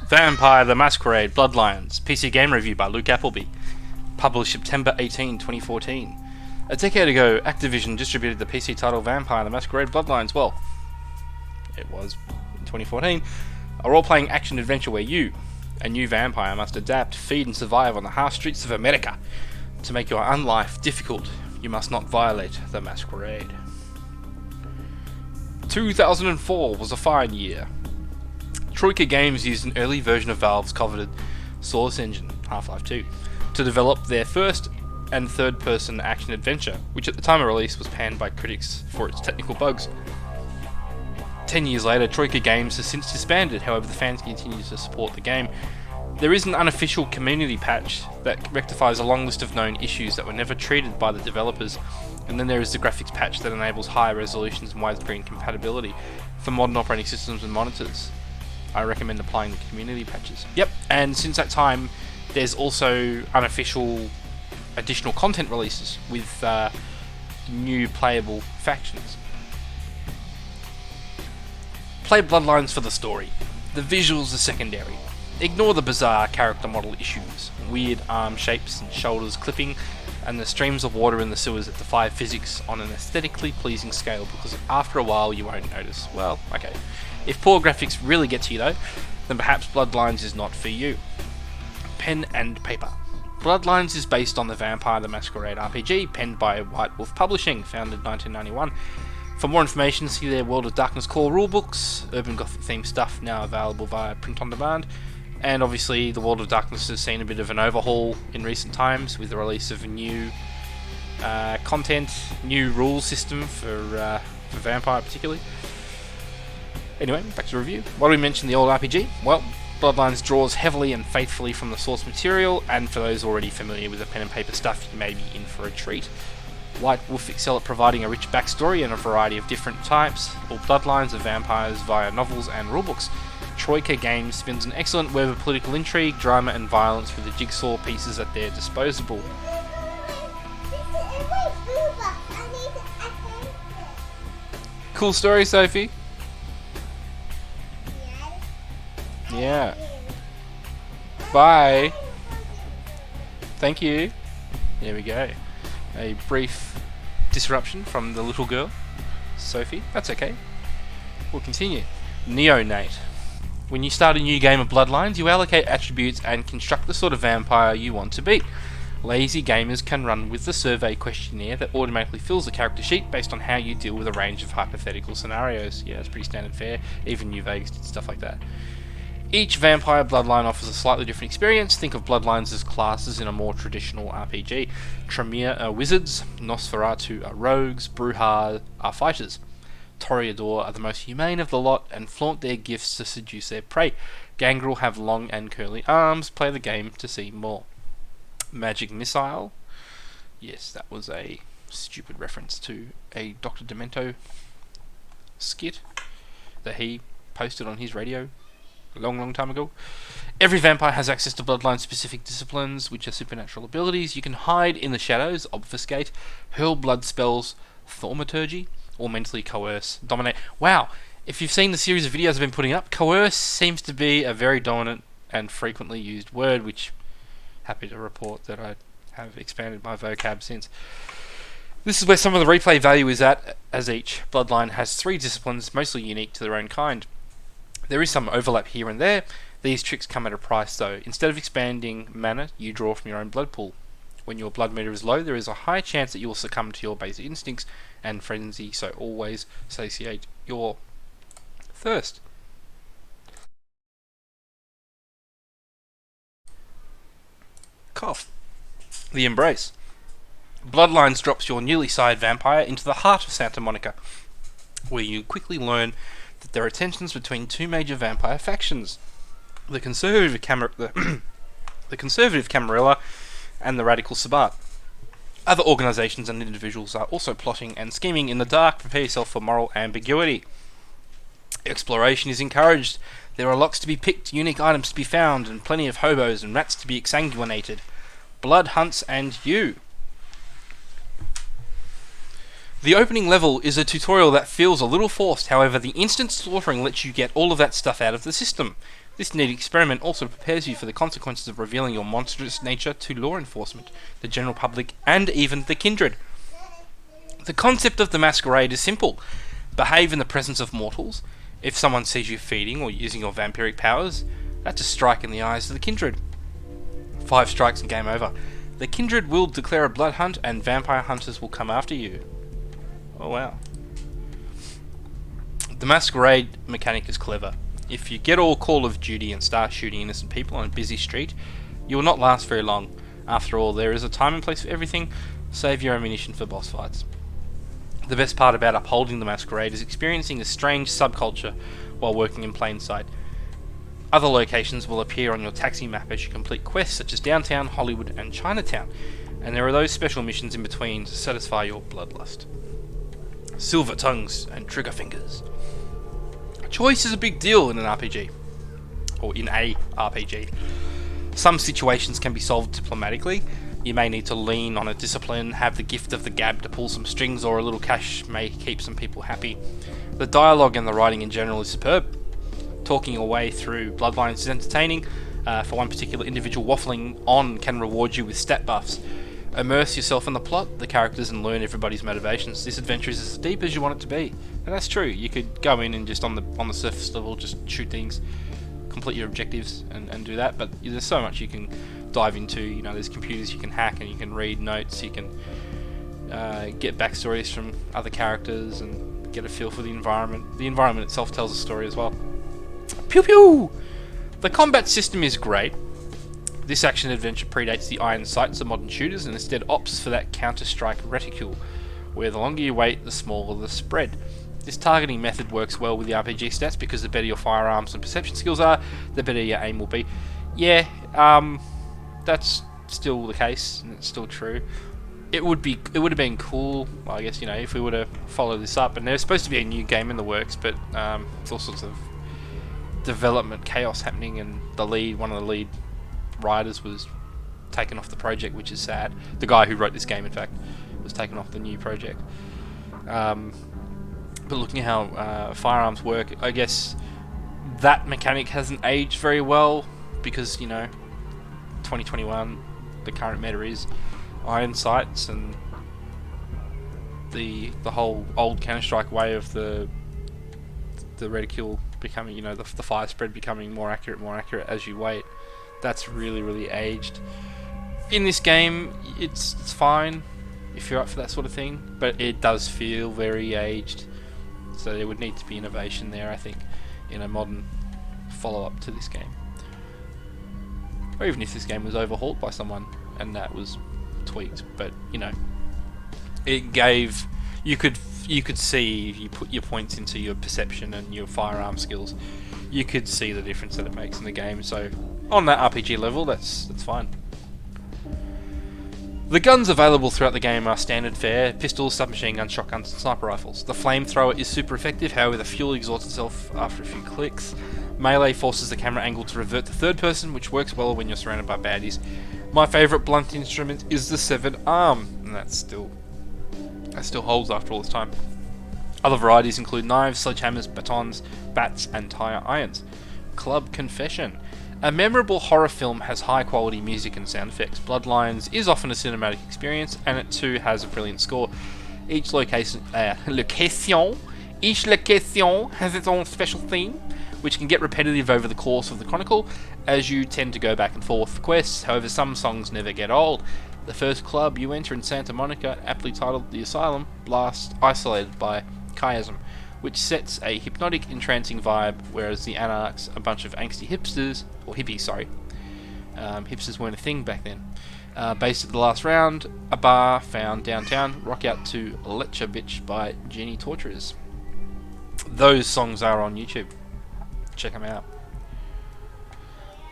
Vampire the Masquerade Bloodlines, PC game review by Luke Appleby. Published September 18, 2014. A decade ago, Activision distributed the PC title Vampire the Masquerade Bloodlines. Well, it was in 2014. A role-playing action-adventure where you, a new vampire, must adapt, feed and survive on the harsh streets of America. To make your own life difficult, you must not violate the Masquerade. 2004 was a fine year. Troika Games used an early version of Valve's coveted Source engine, Half-Life 2, to develop their first and third-person action-adventure, which at the time of release was panned by critics for its technical bugs. 10 years later, Troika Games has since disbanded, however the fans continue to support the game. There is an unofficial community patch that rectifies a long list of known issues that were never treated by the developers, and then there is the graphics patch that enables higher resolutions and widescreen compatibility for modern operating systems and monitors. I recommend applying the community patches. Yep, and since that time, there's also unofficial additional content releases with new playable factions. Play Bloodlines for the story. The visuals are secondary. Ignore the bizarre character model issues, weird arm shapes and shoulders clipping, and the streams of water in the sewers that defy physics on an aesthetically pleasing scale, because after a while you won't notice. Well, okay. If poor graphics really get to you though, then perhaps Bloodlines is not for you. Pen and paper. Bloodlines is based on the Vampire the Masquerade RPG, penned by White Wolf Publishing, founded in 1991. For more information, see their World of Darkness core rulebooks, Urban Gothic themed stuff now available via print on demand, and obviously the World of Darkness has seen a bit of an overhaul in recent times with the release of a new content, new rule system for Vampire particularly. Anyway, back to the review. Why do we mention the old RPG? Well, Bloodlines draws heavily and faithfully from the source material, and for those already familiar with the pen and paper stuff, you may be in for a treat. White Wolf excel at providing a rich backstory and a variety of different types, all Bloodlines of vampires via novels and rulebooks. Troika Games spins an excellent web of political intrigue, drama and violence with the jigsaw pieces at their disposal. Cool story, Sophie. Yeah. Bye. Thank you. There we go. A brief disruption from the little girl, Sophie. That's okay. We'll continue. Neonate. When you start a new game of Bloodlines, you allocate attributes and construct the sort of vampire you want to be. Lazy gamers can run with the survey questionnaire that automatically fills the character sheet based on how you deal with a range of hypothetical scenarios. Yeah, it's pretty standard fare. Even New Vegas did stuff like that. Each vampire bloodline offers a slightly different experience. Think of bloodlines as classes in a more traditional RPG. Tremere are wizards, Nosferatu are rogues, Bruja are fighters. Toreador are the most humane of the lot and flaunt their gifts to seduce their prey. Gangrel have long and curly arms. Play the game to see more. Magic Missile. Yes, that was a stupid reference to a Dr. Demento skit that he posted on his radio a long time ago. Every vampire has access to Bloodline specific disciplines, which are supernatural abilities. You can hide in the shadows, obfuscate, hurl blood spells, thaumaturgy, or mentally coerce, dominate. Wow, if you've seen the series of videos I've been putting up, coerce seems to be a very dominant and frequently used word, which happy to report that I have expanded my vocab since. This is where some of the replay value is at, as each Bloodline has 3 disciplines, mostly unique to their own kind. There is some overlap here and there. These tricks come at a price though. Instead of expanding mana, you draw from your own blood pool. When your blood meter is low, there is a high chance that you will succumb to your basic instincts and frenzy, so always satiate your thirst. Cough. The Embrace. Bloodlines drops your newly sired vampire into the heart of Santa Monica, where you quickly learn that there are tensions between 2 major vampire factions, the conservative Camarilla and the radical Sabbat. Other organisations and individuals are also plotting and scheming in the dark. Prepare yourself for moral ambiguity. Exploration is encouraged. There are locks to be picked, unique items to be found, and plenty of hobos and rats to be exsanguinated. Blood hunts and you. The opening level is a tutorial that feels a little forced, however the instant slaughtering lets you get all of that stuff out of the system. This neat experiment also prepares you for the consequences of revealing your monstrous nature to law enforcement, the general public, and even the kindred. The concept of the masquerade is simple. Behave in the presence of mortals. If someone sees you feeding or using your vampiric powers, that's a strike in the eyes of the kindred. 5 strikes and game over. The kindred will declare a blood hunt and vampire hunters will come after you. Oh wow. The masquerade mechanic is clever. If you get all Call of Duty and start shooting innocent people on a busy street, you will not last very long. After all, there is a time and place for everything. Save your ammunition for boss fights. The best part about upholding the masquerade is experiencing a strange subculture while working in plain sight. Other locations will appear on your taxi map as you complete quests such as Downtown, Hollywood and Chinatown, and there are those special missions in between to satisfy your bloodlust. Silver tongues and trigger fingers. Choice is a big deal in an RPG, or in a RPG. Some situations can be solved diplomatically. You may need to lean on a discipline, have the gift of the gab to pull some strings, or a little cash may keep some people happy. The dialogue and the writing in general is superb. Talking your way through Bloodlines is entertaining. For one particular individual, waffling on can reward you with stat buffs. Immerse yourself in the plot, the characters, and learn everybody's motivations. This adventure is as deep as you want it to be, and that's true. You could go in and just on the surface level just shoot things, complete your objectives, and do that. But there's so much you can dive into. You know, there's computers you can hack, and you can read notes. You can get backstories from other characters and get a feel for the environment. The environment itself tells a story as well. Pew pew! The combat system is great. This action-adventure predates the iron sights of modern shooters and instead opts for that Counter-Strike reticule, where the longer you wait, the smaller the spread. This targeting method works well with the RPG stats because the better your firearms and perception skills are, the better your aim will be. Yeah, that's still the case, and it's still true. It would have been cool, well, I guess, you know, if we were to follow this up. And there's supposed to be a new game in the works, but it's all sorts of development chaos happening, and one of the lead writers was taken off the project, which is sad. The guy who wrote this game, in fact, was taken off the new project. But looking at how firearms work, I guess that mechanic hasn't aged very well because, you know, 2021, the current meta is iron sights and the whole old Counter-Strike way of the reticule becoming, you know, the fire spread becoming more accurate as you wait. That's really aged. In this game, it's fine if you're up for that sort of thing, but it does feel very aged. So there would need to be innovation there, I think, in a modern follow-up to this game. Or even if this game was overhauled by someone and that was tweaked, but you know, it gave you could see, if you put your points into your perception and your firearm skills, you could see the difference that it makes in the game. So on that RPG level, that's fine. The guns available throughout the game are standard fare: pistols, submachine guns, shotguns, and sniper rifles. The flamethrower is super effective, however the fuel exhausts itself after a few clicks. Melee forces the camera angle to revert to third person, which works well when you're surrounded by baddies. My favourite blunt instrument is the severed arm, and that still holds after all this time. Other varieties include knives, sledgehammers, batons, bats, and tire irons. Club Confession. A memorable horror film has high quality music and sound effects. Bloodlines is often a cinematic experience, and it too has a brilliant score. Each location has its own special theme, which can get repetitive over the course of the chronicle, as you tend to go back and forth for quests. However, some songs never get old. The first club you enter in Santa Monica, aptly titled The Asylum, blasts Isolated by Chiasm, which sets a hypnotic, entrancing vibe, whereas the Anarchs, a bunch of angsty hipsters, or hippies, sorry. Hipsters weren't a thing back then. Based at the last round, a bar found downtown, rock out to Letcha Bitch by Genie Torturers. Those songs are on YouTube. Check them out.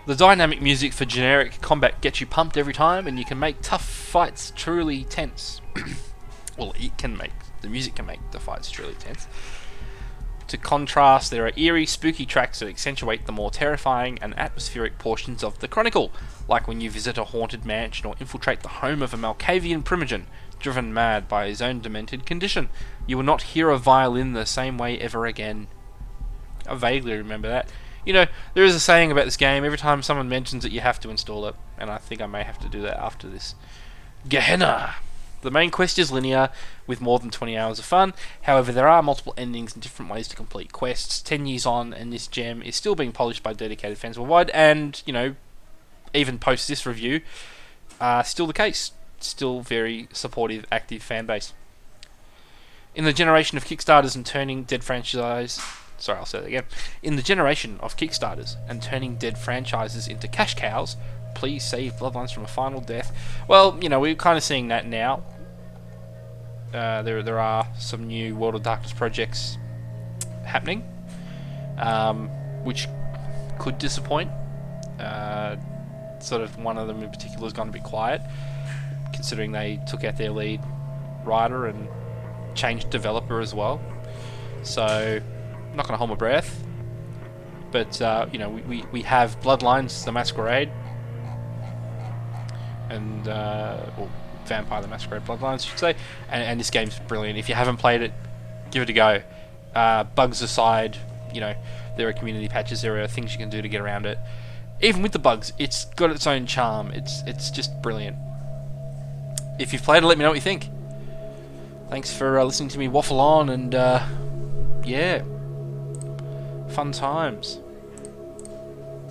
The dynamic music for generic combat gets you pumped every time, and you can make tough fights truly tense. Well, the music can make the fights truly tense. To contrast, there are eerie, spooky tracks that accentuate the more terrifying and atmospheric portions of the chronicle, like when you visit a haunted mansion or infiltrate the home of a Malkavian primogen, driven mad by his own demented condition. You will not hear a violin the same way ever again. I vaguely remember that. You know, there is a saying about this game, every time someone mentions it, you have to install it. And I think I may have to do that after this. Gehenna! The main quest is linear, with more than 20 hours of fun. However, there are multiple endings and different ways to complete quests. 10 years on, and this gem is still being polished by dedicated fans worldwide, and, you know, even post this review, still the case. Still very supportive, active fan base. In the generation of Kickstarters and turning dead franchise... Sorry, I'll say that again. In the generation of Kickstarters and turning dead franchises into cash cows, please save Bloodlines from a final death. Well, you know, we're kind of seeing that now. There are some new World of Darkness projects happening, which could disappoint. Sort of one of them in particular is going to be quiet, considering they took out their lead writer and changed developer as well. So, I'm not going to hold my breath. But, you know, we have Bloodlines, the Masquerade, and, well, Vampire the Masquerade Bloodlines, I should say, and this game's brilliant. If you haven't played it, give it a go. Bugs aside, you know, there are community patches, there are things you can do to get around it. Even with the bugs, it's got its own charm. It's just brilliant. If you've played it, let me know what you think. Thanks for listening to me waffle on, and yeah, fun times.